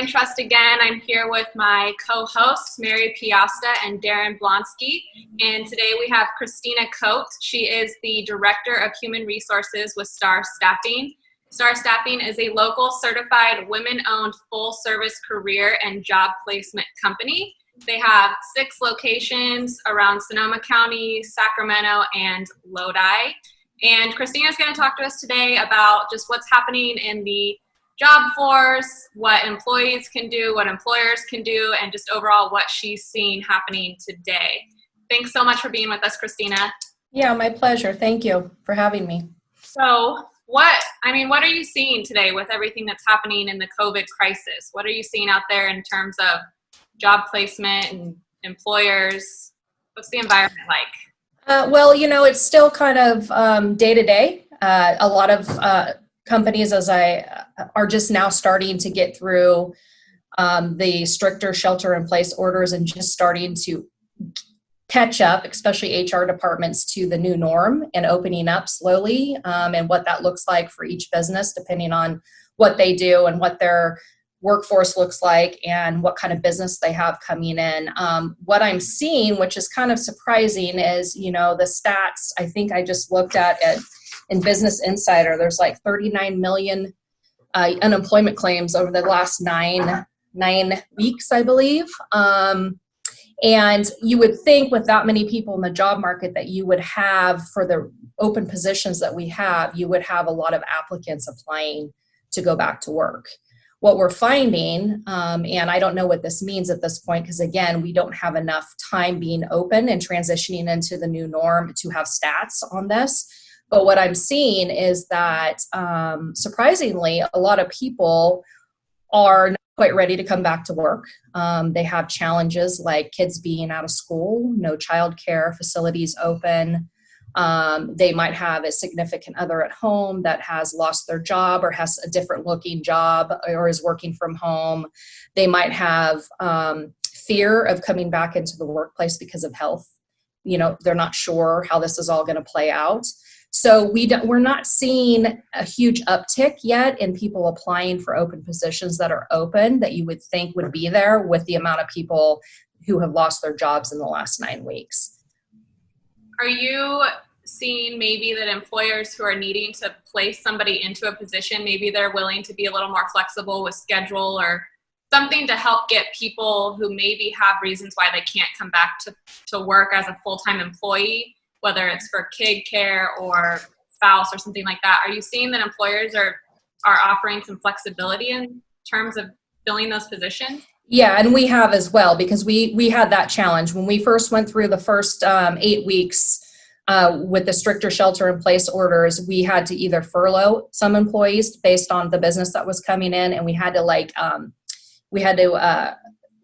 Brain Trust again. I'm here with my co-hosts, Mary Piasta and Daren Blonski. And today we have Cristina Coate. She is the Director of Human Resources with Star Staffing. Star Staffing is a local certified women-owned full-service career and job placement company. They have 6 locations around Sonoma County, Sacramento, and Lodi. And Cristina is going to talk to us today about just what's happening in the job force, what employees can do, what employers can do, and just overall what she's seeing happening today. Thanks so much for being with us, Cristina. Yeah, my pleasure. Thank you for having me. So what are you seeing today with everything that's happening in the COVID crisis? What are you seeing out there in terms of job placement and employers? What's the environment like? Well, it's still kind of day to day. A lot of companies, are just now starting to get through the stricter shelter-in-place orders and just starting to catch up, especially HR departments, to the new norm and opening up slowly, and what that looks like for each business, depending on what they do and what their workforce looks like and what kind of business they have coming in. What I'm seeing, which is kind of surprising, is, the stats. I think I just looked at it in Business Insider. There's like 39 million unemployment claims over the last nine weeks, I believe. And you would think with that many people in the job market that you would have, for the open positions that we have, you would have a lot of applicants applying to go back to work. What we're finding, and I don't know what this means at this point, because again, we don't have enough time being open and transitioning into the new norm to have stats on this. But what I'm seeing is that, surprisingly, a lot of people are not quite ready to come back to work. They have challenges like kids being out of school, no childcare facilities open. They might have a significant other at home that has lost their job or has a different looking job or is working from home. They might have fear of coming back into the workplace because of health. They're not sure how this is all going to play out. So we're not seeing a huge uptick yet in people applying for open positions that are open that you would think would be there with the amount of people who have lost their jobs in the last 9 weeks. Are you seeing maybe that employers who are needing to place somebody into a position, maybe they're willing to be a little more flexible with schedule or something to help get people who maybe have reasons why they can't come back to work as a full-time employee, whether it's for kid care or spouse or something like that? Are you seeing that employers are offering some flexibility in terms of filling those positions? Yeah, and we have as well, because we had that challenge when we first went through the first 8 weeks with the stricter shelter-in-place orders. We had to either furlough some employees based on the business that was coming in, and we had to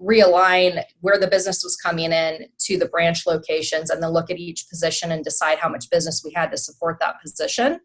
realign where the business was coming in to the branch locations, and then look at each position and decide how much business we had to support that position.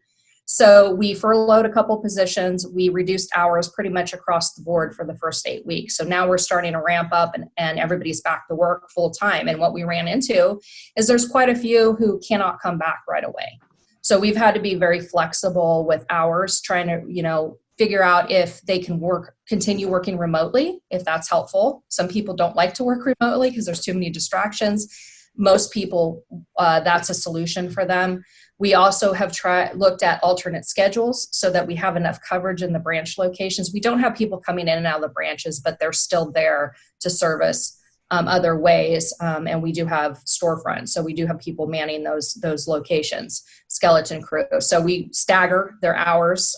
So we furloughed a couple positions. We reduced hours pretty much across the board for the first 8 weeks. So now we're starting to ramp up and everybody's back to work full time. And what we ran into is there's quite a few who cannot come back right away. So we've had to be very flexible with hours, trying to, figure out if they can continue working remotely, if that's helpful. Some people don't like to work remotely because there's too many distractions. Most people, that's a solution for them. We also have looked at alternate schedules so that we have enough coverage in the branch locations. We don't have people coming in and out of the branches, but they're still there to service other ways. And we do have storefronts. So we do have people manning those locations, skeleton crew. So we stagger their hours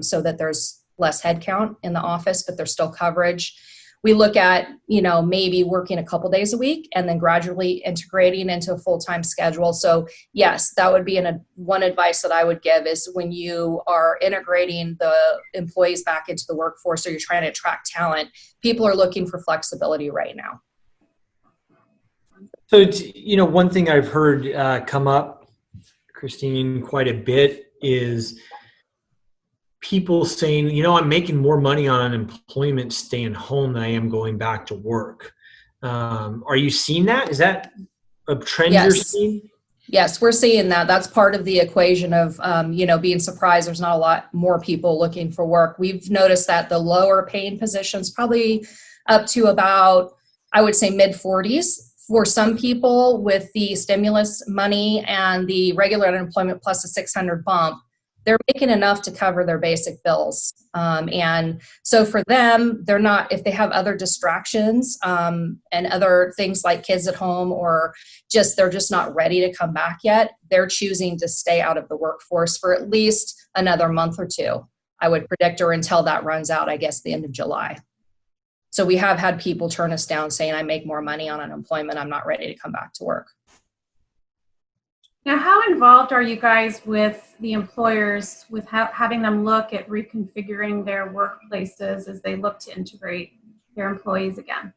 so that there's less headcount in the office, but there's still coverage. We look at, maybe working a couple days a week and then gradually integrating into a full-time schedule. So yes, that would be one advice that I would give is when you are integrating the employees back into the workforce or you're trying to attract talent, people are looking for flexibility right now. So, one thing I've heard come up, Christine, quite a bit is people saying, I'm making more money on unemployment staying home than I am going back to work. Are you seeing that? Is that a trend you're seeing? Yes, we're seeing that. That's part of the equation of, being surprised there's not a lot more people looking for work. We've noticed that the lower paying positions, probably up to about, I would say, mid 40s for some people with the stimulus money and the regular unemployment plus a 600 bump, they're making enough to cover their basic bills. And so for them, they're not, if they have other distractions and other things like kids at home or they're just not ready to come back yet, they're choosing to stay out of the workforce for at least another month or two, I would predict, or until that runs out, I guess, the end of July. So we have had people turn us down saying, I make more money on unemployment, I'm not ready to come back to work. Now, how involved are you guys with the employers with having them look at reconfiguring their workplaces as they look to integrate their employees again?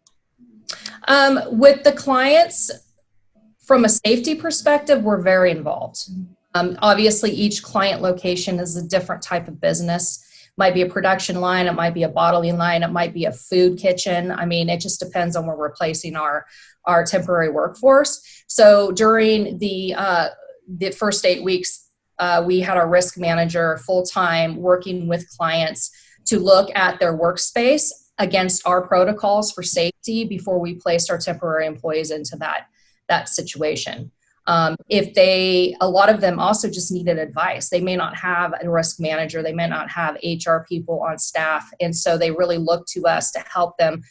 With the clients, from a safety perspective, we're very involved. Obviously, each client location is a different type of business. It might be a production line, it might be a bottling line, it might be a food kitchen. I mean, it just depends on where we're placing our temporary workforce. So during the first 8 weeks, we had our risk manager full-time working with clients to look at their workspace against our protocols for safety before we placed our temporary employees into that situation. A lot of them also just needed advice. They may not have a risk manager, they may not have HR people on staff, and so they really look to us to help them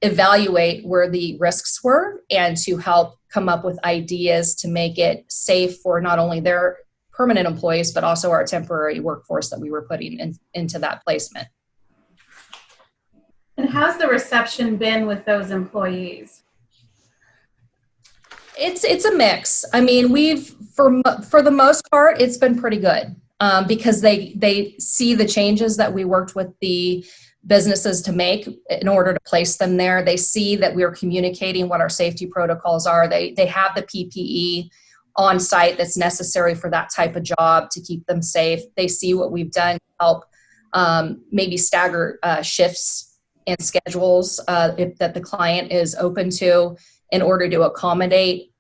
evaluate where the risks were and to help come up with ideas to make it safe for not only their permanent employees, but also our temporary workforce that we were putting into that placement. And how's the reception been with those employees? It's a mix. I mean, for the most part, it's been pretty good because they see the changes that we worked with the businesses to make in order to place them there. They see that we're communicating what our safety protocols are. They have the PPE on site that's necessary for that type of job to keep them safe. They see what we've done to help maybe stagger shifts and schedules that the client is open to in order to accommodate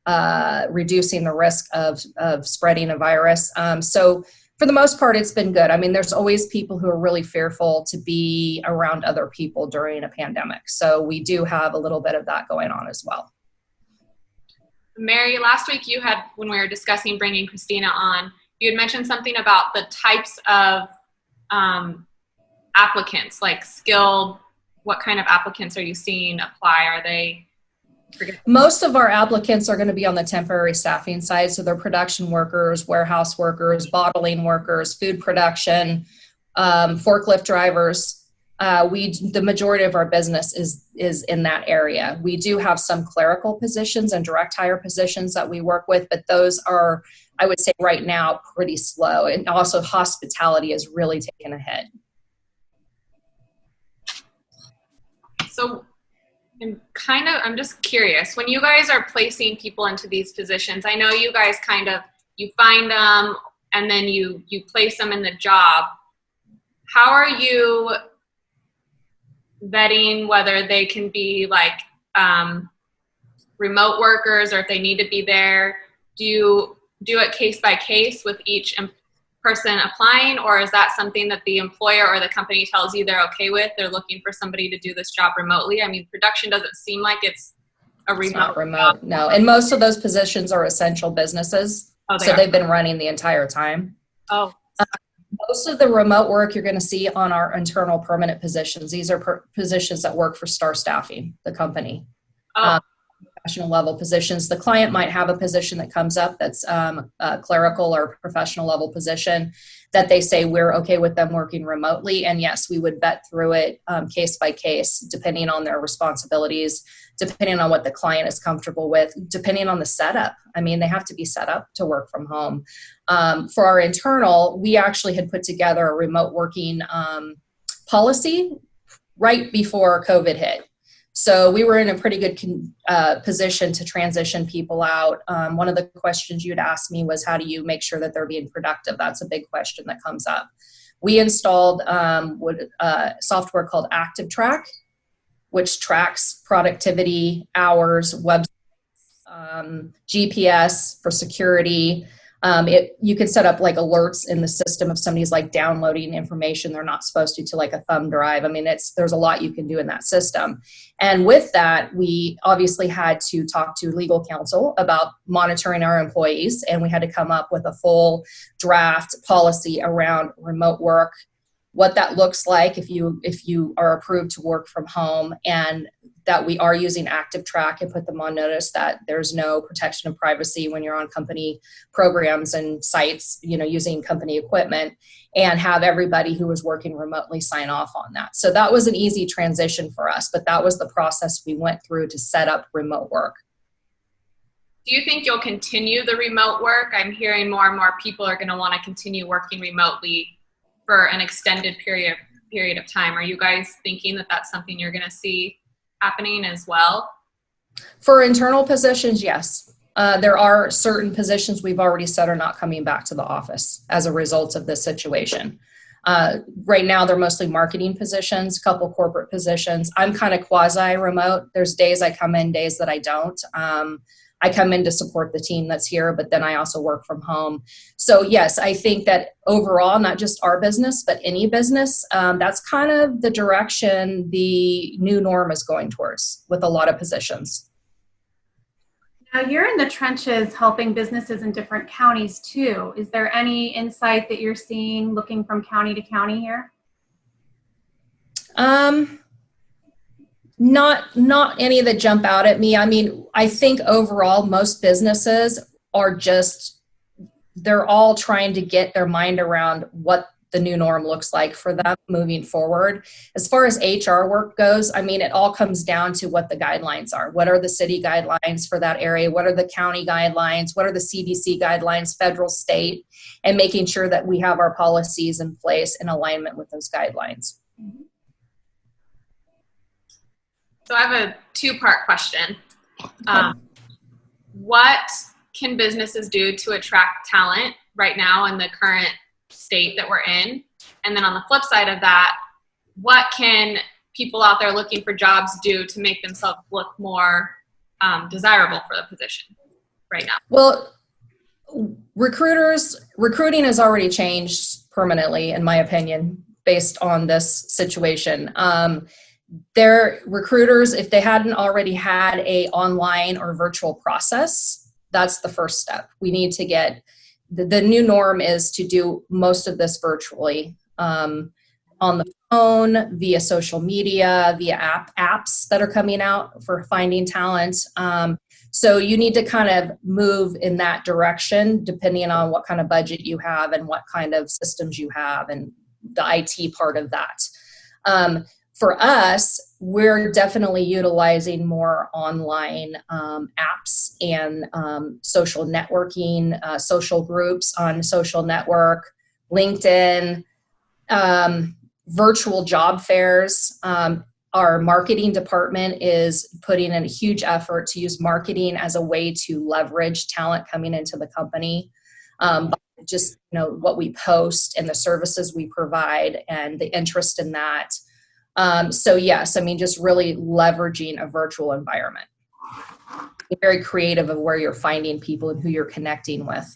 reducing the risk of spreading a virus. So for the most part, it's been good. I mean, there's always people who are really fearful to be around other people during a pandemic. So we do have a little bit of that going on as well. Mary, last week when we were discussing bringing Cristina on, you had mentioned something about the types of applicants, like skilled. What kind of applicants are you seeing apply? Are they? Most of our applicants are going to be on the temporary staffing side. So they're production workers, warehouse workers, bottling workers, food production, forklift drivers. The majority of our business is in that area. We do have some clerical positions and direct hire positions that we work with, but those are, I would say right now, pretty slow. And also hospitality is really taking a hit. So I'm just curious, when you guys are placing people into these positions, I know you guys you find them and then you place them in the job. How are you vetting whether they can be like remote workers or if they need to be there? Do you do it case by case with each person applying, or is that something that the employer or the company tells you they're okay with? They're looking for somebody to do this job remotely. I mean, production doesn't seem like it's a remote. It's not remote, job. no. And most of those positions are essential businesses. They've been running the entire time. Oh. Most of the remote work you're going to see on our internal permanent positions. These are positions that work for Star Staffing, the company. Oh. Professional level positions. The client might have a position that comes up that's a clerical or professional level position that they say we're okay with them working remotely. And yes, we would vet through it case by case, depending on their responsibilities, depending on what the client is comfortable with, depending on the setup. I mean, they have to be set up to work from home. For our internal, we actually had put together a remote working policy right before COVID hit. So we were in a pretty good position to transition people out. One of the questions you'd asked me was, how do you make sure that they're being productive? That's a big question that comes up. We installed software called Active Track, which tracks productivity, hours, websites, GPS for security. You can set up like alerts in the system if somebody's like downloading information they're not supposed to like a thumb drive. I mean, there's a lot you can do in that system. And with that, we obviously had to talk to legal counsel about monitoring our employees, and we had to come up with a full draft policy around remote work, what that looks like if you are approved to work from home, and that we are using active track and put them on notice that there's no protection of privacy when you're on company programs and sites, using company equipment, and have everybody who was working remotely sign off on that. So that was an easy transition for us, but that was the process we went through to set up remote work. Do you think you'll continue the remote work? I'm hearing more and more people are going to want to continue working remotely for an extended period of time. Are you guys thinking that that's something you're going to see happening as well? For internal positions, yes. There are certain positions we've already said are not coming back to the office as a result of this situation. Right now, they're mostly marketing positions, a couple corporate positions. I'm kind of quasi-remote. There's days I come in, days that I don't. I come in to support the team that's here, but then I also work from home. So yes, I think that overall, not just our business, but any business, that's kind of the direction the new norm is going towards with a lot of positions. Now you're in the trenches helping businesses in different counties too. Is there any insight that you're seeing looking from county to county here? Not any that jump out at me. I mean, I think overall most businesses they're all trying to get their mind around what the new norm looks like for them moving forward. As far as HR work goes, I mean, it all comes down to what the guidelines are. What are the city guidelines for that area? What are the county guidelines? What are the CDC guidelines, federal, state, and making sure that we have our policies in place in alignment with those guidelines. So I have a two-part question. What can businesses do to attract talent right now in the current state that we're in? And then on the flip side of that, what can people out there looking for jobs do to make themselves look more desirable for the position right now? Well, recruiting has already changed permanently, in my opinion, based on this situation. Their recruiters, if they hadn't already had a online or virtual process, that's the first step. We need to get, the new norm is to do most of this virtually, on the phone, via social media, via apps that are coming out for finding talent. So you need to kind of move in that direction depending on what kind of budget you have and what kind of systems you have and the IT part of that. For us, we're definitely utilizing more online apps and social networking, social groups on social network, LinkedIn, virtual job fairs. Our marketing department is putting in a huge effort to use marketing as a way to leverage talent coming into the company. Just what we post and the services we provide and the interest in that. So yes, I mean, just really leveraging a virtual environment. Be very creative of where you're finding people and who you're connecting with.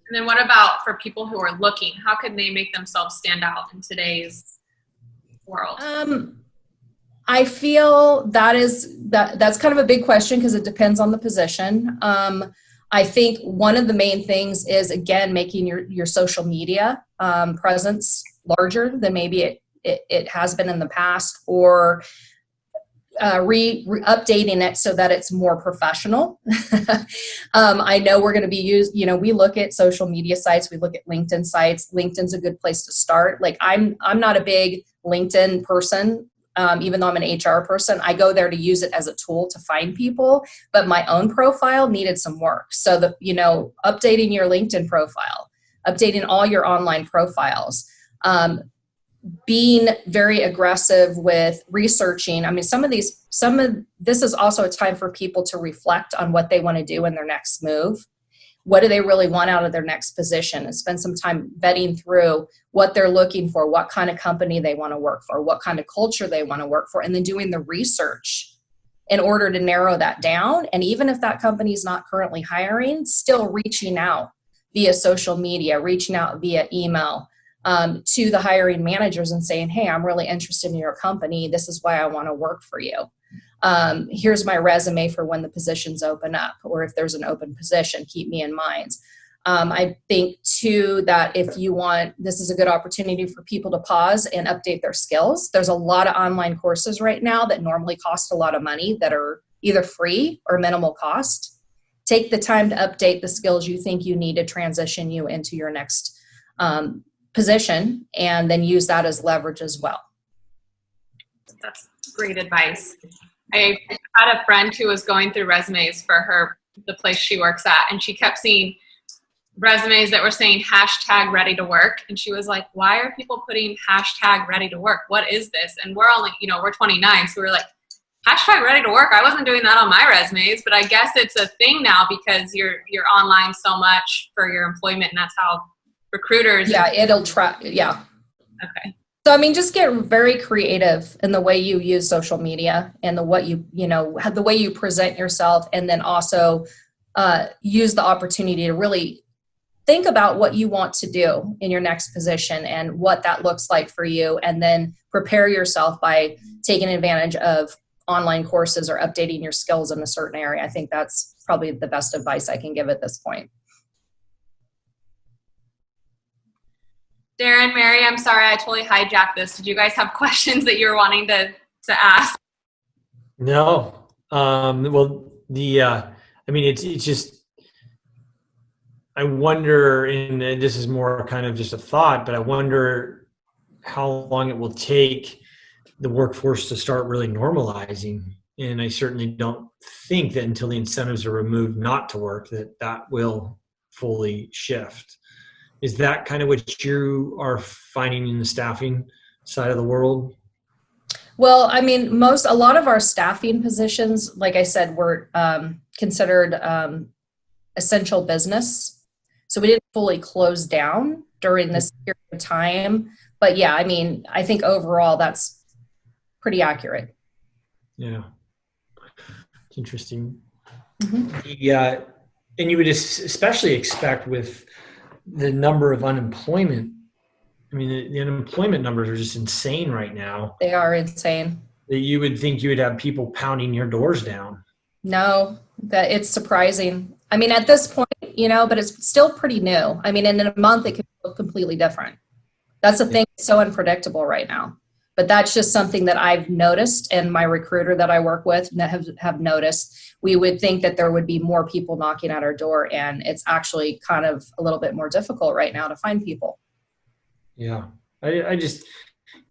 And then what about for people who are looking? How can they make themselves stand out in today's world? I feel that's kind of a big question because it depends on the position. I think one of the main things is, again, making your social media presence larger than maybe it has been in the past, or updating it so that it's more professional. I know we're going to be we look at social media sites, we look at LinkedIn sites. LinkedIn's a good place to start. Like I'm not a big LinkedIn person, even though I'm an HR person. I go there to use it as a tool to find people, but my own profile needed some work. So updating your LinkedIn profile, updating all your online profiles, being very aggressive with researching. I mean, some of this is also a time for people to reflect on what they want to do in their next move. What do they really want out of their next position, and spend some time vetting through what they're looking for, what kind of company they want to work for, what kind of culture they want to work for, and then doing the research in order to narrow that down. And even if that company is not currently hiring, still reaching out via social media, reaching out via email to the hiring managers and saying, hey, I'm really interested in your company. This is why I want to work for you. Here's my resume for when the positions open up, or if there's an open position, keep me in mind. I think too that if you want, this is a good opportunity for people to pause and update their skills. There's a lot of online courses right now that normally cost a lot of money that are either free or minimal cost. Take the time to update the skills you think you need to transition you into your next position, and then use that as leverage as well. That's great advice. I had a friend who was going through resumes for the place she works at, and she kept seeing resumes that were saying hashtag ready to work. And she was like, why are people putting hashtag ready to work? What is this? And we're only, we're 29. So we're like, hashtag ready to work. I wasn't doing that on my resumes, but I guess it's a thing now because you're online so much for your employment, and that's how recruiters. Yeah, it'll try. Yeah. Okay. So, just get very creative in the way you use social media and the way you present yourself, and then also use the opportunity to really think about what you want to do in your next position and what that looks like for you, and then prepare yourself by taking advantage of online courses or updating your skills in a certain area. I think that's probably the best advice I can give at this point. Daren, Mary, I'm sorry, I totally hijacked this. Did you guys have questions that you were wanting to ask? No. Well, it's just, I wonder, and this is more kind of just a thought, but I wonder how long it will take the workforce to start really normalizing. And I certainly don't think that until the incentives are removed not to work, that will fully shift. Is that kind of what you are finding in the staffing side of the world? Well, a lot of our staffing positions, like I said, were considered essential business. So we didn't fully close down during this period of time. But yeah, I think overall that's pretty accurate. Yeah. It's interesting. Mm-hmm. And you would especially expect with the number of unemployment. The unemployment numbers are just insane right now. They are insane. That you would think you would have people pounding your doors down. No, that it's surprising. At this point, but it's still pretty new. In a month, it could look completely different. That's the thing. It's so unpredictable right now. But that's just something that I've noticed, and my recruiter that I work with have noticed. We would think that there would be more people knocking at our door, and it's actually kind of a little bit more difficult right now to find people. Yeah. I just,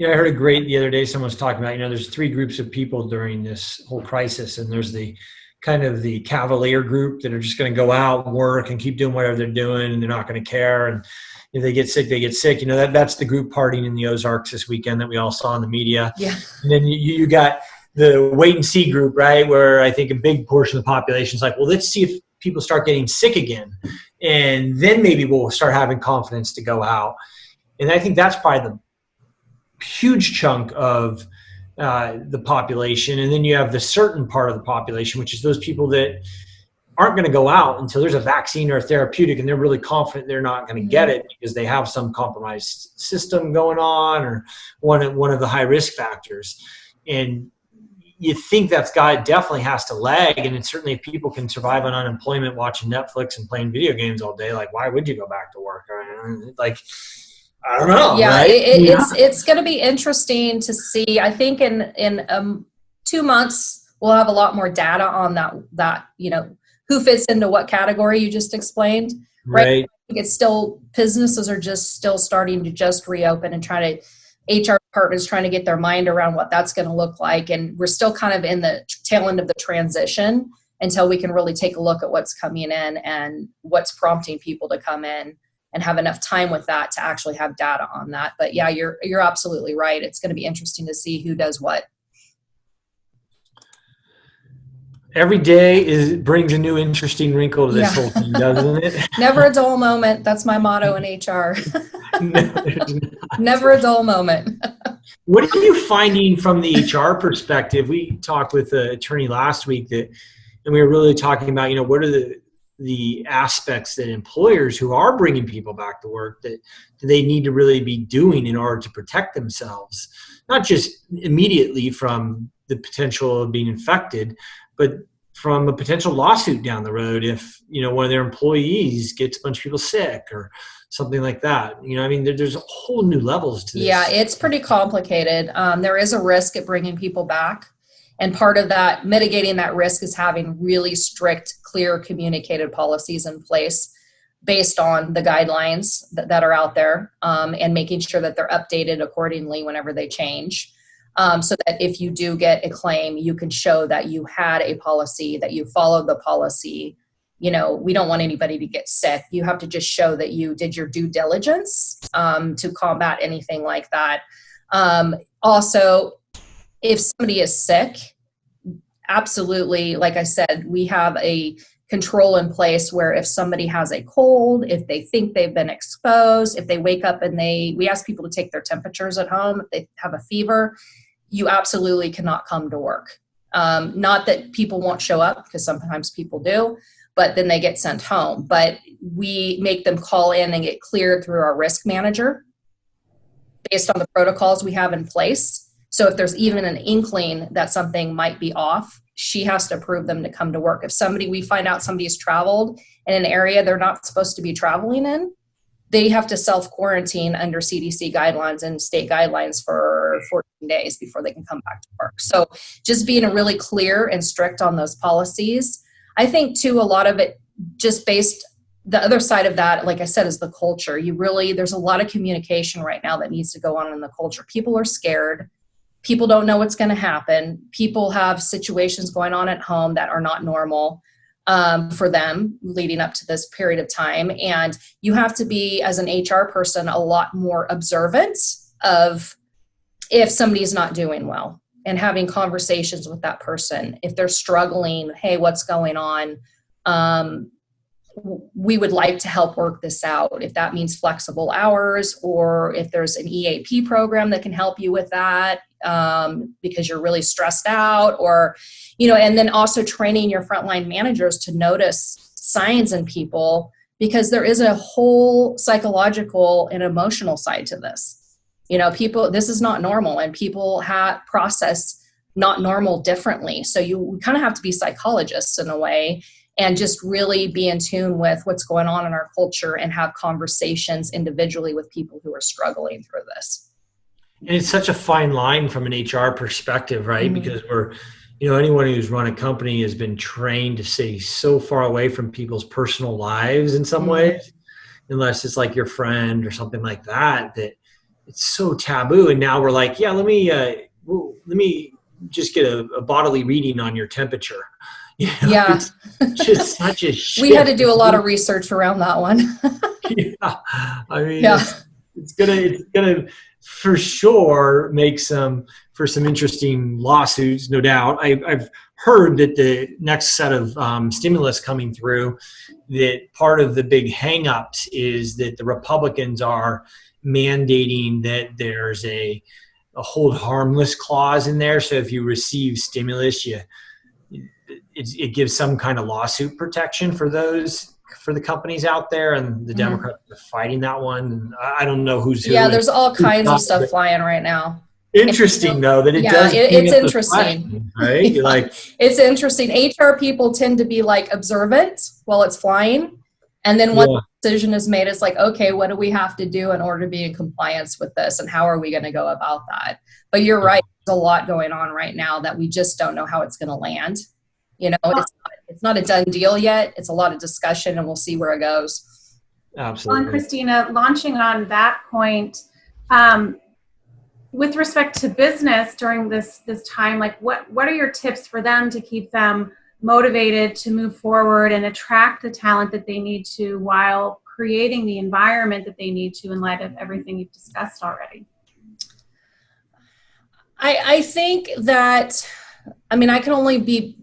I heard the other day, someone was talking about, there's three groups of people during this whole crisis, and there's the kind of the cavalier group that are just going to go out and work and keep doing whatever they're doing, and they're not going to care. And if they get sick, they get sick. That's the group partying in the Ozarks this weekend that we all saw in the media. Yeah. And then you got the wait and see group, right? Where I think a big portion of the population is like, well, let's see if people start getting sick again. And then maybe we'll start having confidence to go out. And I think that's probably the huge chunk of the population. And then you have the certain part of the population, which is those people that aren't going to go out until there's a vaccine or a therapeutic, and they're really confident they're not going to get it because they have some compromised system going on or one of the high risk factors. And you think that's definitely has to lag. And certainly if people can survive on unemployment watching Netflix and playing video games all day, like, why would you go back to work? I don't know. Yeah, right? It's going to be interesting to see. I think in 2 months we'll have a lot more data on that who fits into what category you just explained. Right. I think it's still, businesses are just still starting to just reopen and HR departments trying to get their mind around what that's going to look like. And we're still kind of in the tail end of the transition until we can really take a look at what's coming in and what's prompting people to come in and have enough time with that to actually have data on that. But yeah, you're absolutely right. It's going to be interesting to see who does what. Every day brings a new interesting wrinkle to this whole thing, doesn't it? Never a dull moment. That's my motto in HR. No, Never a dull moment. What are you finding from the HR perspective? We talked with an attorney last week and we were really talking about, what are the aspects that employers who are bringing people back to work that they need to really be doing in order to protect themselves, not just immediately from the potential of being infected, but from a potential lawsuit down the road if, one of their employees gets a bunch of people sick or something like that. There's a whole new levels to this. Yeah, it's pretty complicated. There is a risk at bringing people back. And part of that, mitigating that risk, is having really strict, clear, communicated policies in place based on the guidelines that are out there, and making sure that they're updated accordingly whenever they change. So that if you do get a claim, you can show that you had a policy, that you followed the policy. We don't want anybody to get sick. You have to just show that you did your due diligence to combat anything like that. Also, if somebody is sick, absolutely, like I said, we have a control in place where if somebody has a cold, if they think they've been exposed, if they wake up and we ask people to take their temperatures at home, if they have a fever, you absolutely cannot come to work. Not that people won't show up, because sometimes people do, but then they get sent home. But we make them call in and get cleared through our risk manager based on the protocols we have in place. So if there's even an inkling that something might be off, she has to approve them to come to work. If we find out somebody's traveled in an area they're not supposed to be traveling in, they have to self-quarantine under CDC guidelines and state guidelines for 14 days before they can come back to work. So just being really clear and strict on those policies. I think too, a lot of it just based, the other side of that, like I said, is the culture. There's a lot of communication right now that needs to go on in the culture. People are scared. People don't know what's going to happen. People have situations going on at home that are not normal for them leading up to this period of time. And you have to be, as an HR person, a lot more observant of if somebody's not doing well and having conversations with that person. If they're struggling, hey, what's going on? We would like to help work this out. If that means flexible hours, or if there's an EAP program that can help you with that, because you're really stressed out, or, and then also training your frontline managers to notice signs in people, because there is a whole psychological and emotional side to this. People, this is not normal, and people process not normal differently. So you kind of have to be psychologists in a way, and just really be in tune with what's going on in our culture and have conversations individually with people who are struggling through this. And it's such a fine line from an HR perspective, right? Mm-hmm. Because anyone who's run a company has been trained to stay so far away from people's personal lives in some ways, unless it's like your friend or something like that, that it's so taboo. And now we're like, yeah, let me just get a bodily reading on your temperature. Yeah. It's just such a shift. We had to do a lot of research around that one. Yeah. It's gonna for sure make for some interesting lawsuits, no doubt. I've heard that the next set of stimulus coming through, that part of the big hangups is that the Republicans are mandating that there's a hold harmless clause in there. So if you receive stimulus, it gives some kind of lawsuit protection for the companies out there, and the Democrats are fighting that one. And I don't know who's who. Yeah, there's all kinds of stuff flying right now. Interesting though that it's interesting, right? Yeah. Like, it's interesting. HR people tend to be like observant while it's flying, and then when the decision is made, it's like, okay, what do we have to do in order to be in compliance with this, and how are we going to go about that? But you're right, there's a lot going on right now that we just don't know how it's going to land. It's not a done deal yet. It's a lot of discussion, and we'll see where it goes. Absolutely. Well, Cristina, launching on that point, with respect to business during this time, like what are your tips for them to keep them motivated to move forward and attract the talent that they need to, while creating the environment that they need to in light of everything you've discussed already? I think that, I can only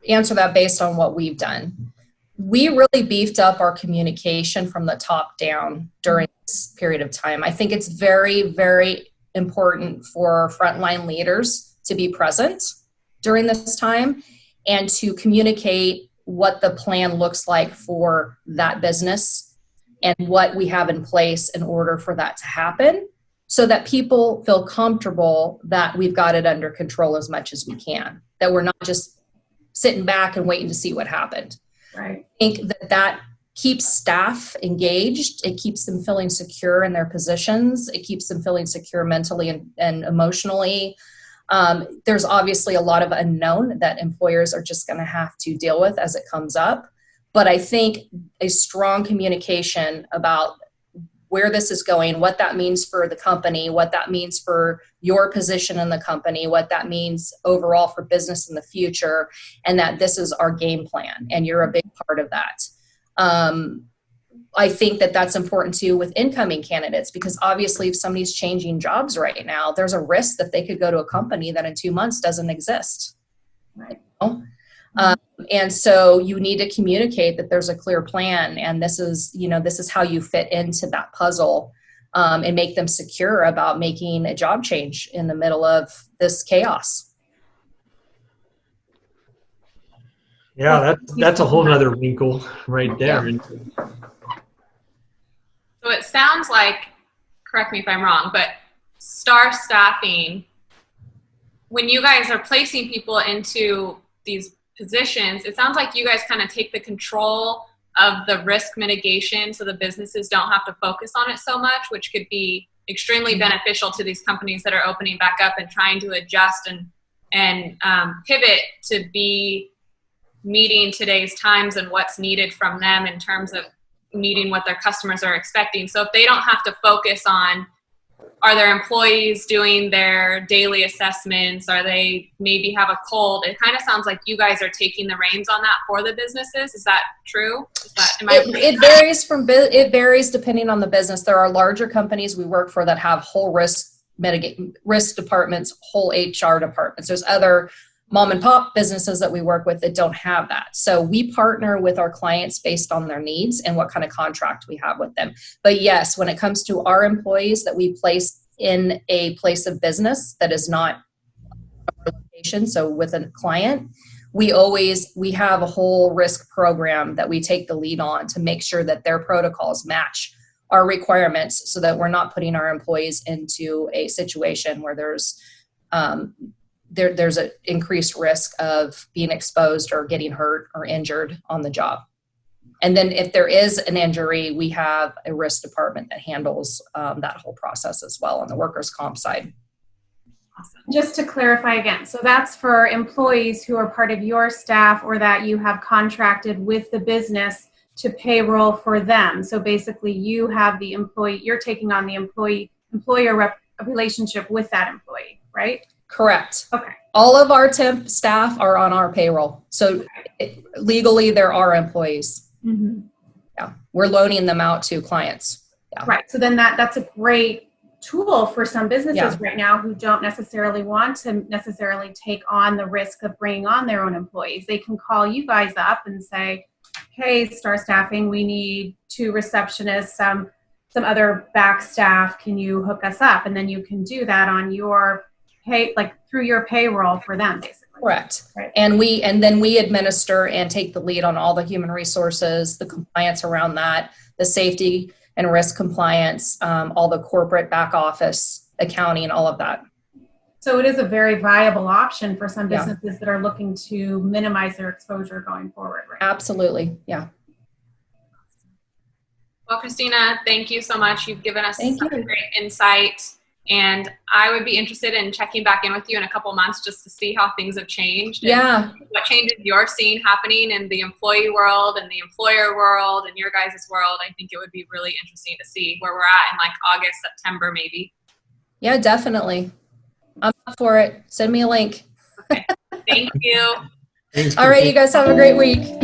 answer that based on what we've done. We really beefed up our communication from the top down during this period of time. I think it's very, very important for frontline leaders to be present during this time and to communicate what the plan looks like for that business and what we have in place in order for that to happen, so that people feel comfortable that we've got it under control as much as we can, that we're not just sitting back and waiting to see what happened. Right. I think that keeps staff engaged. It keeps them feeling secure in their positions. It keeps them feeling secure mentally and emotionally. There's obviously a lot of unknown that employers are just going to have to deal with as it comes up. But I think a strong communication about where this is going, what that means for the company, what that means for your position in the company, what that means overall for business in the future, and that this is our game plan and you're a big part of that. I think that that's important too with incoming candidates, because obviously if somebody's changing jobs right now, there's a risk that they could go to a company that in 2 months doesn't exist. Right. And so you need to communicate that there's a clear plan, and this is how you fit into that puzzle, and make them secure about making a job change in the middle of this chaos. Yeah, that's a whole nother wrinkle right there. Yeah. So it sounds like, correct me if I'm wrong, but STAR staffing, when you guys are placing people into these positions, it sounds like you guys kind of take the control of the risk mitigation so the businesses don't have to focus on it so much, which could be extremely beneficial to these companies that are opening back up and trying to adjust and pivot to be meeting today's times and what's needed from them in terms of meeting what their customers are expecting. So if they don't have to focus on, are their employees doing their daily assessments? Are they maybe have a cold? It kind of sounds like you guys are taking the reins on that for the businesses. Is that true? It varies depending on the business. There are larger companies we work for that have whole risk departments, whole HR departments. There's other mom and pop businesses that we work with that don't have that. So we partner with our clients based on their needs and what kind of contract we have with them. But yes, when it comes to our employees that we place in a place of business that is not our location, so with a client, we have a whole risk program that we take the lead on to make sure that their protocols match our requirements, so that we're not putting our employees into a situation where there's an increased risk of being exposed or getting hurt or injured on the job. And then if there is an injury, we have a risk department that handles that whole process as well on the workers' comp side. Awesome. Just to clarify again, so that's for employees who are part of your staff or that you have contracted with the business to payroll for them. So basically you have the employee, you're taking on the employer relationship with that employee, right? Correct. Okay. All of our temp staff are on our payroll. So legally, they're our employees. Mm-hmm. Yeah. We're loaning them out to clients. Yeah. Right. So then that's a great tool for some businesses right now who don't necessarily want to necessarily take on the risk of bringing on their own employees. They can call you guys up and say, hey, STAR Staffing, we need 2 receptionists, some other back staff. Can you hook us up? And then you can do that on your through your payroll for them, basically. Correct. Right. And then we administer and take the lead on all the human resources, the compliance around that, the safety and risk compliance, all the corporate back office, accounting, all of that. So it is a very viable option for some businesses that are looking to minimize their exposure going forward, right? Absolutely. Yeah. Well, Cristina, thank you so much. You've given us some great insight. And I would be interested in checking back in with you in a couple months just to see how things have changed. And what changes you're seeing happening in the employee world and the employer world and your guys' world. I think it would be really interesting to see where we're at in like August, September, maybe. Yeah, definitely. I'm up for it. Send me a link. Okay. Thank you. Thanks, all right, you guys have a great week.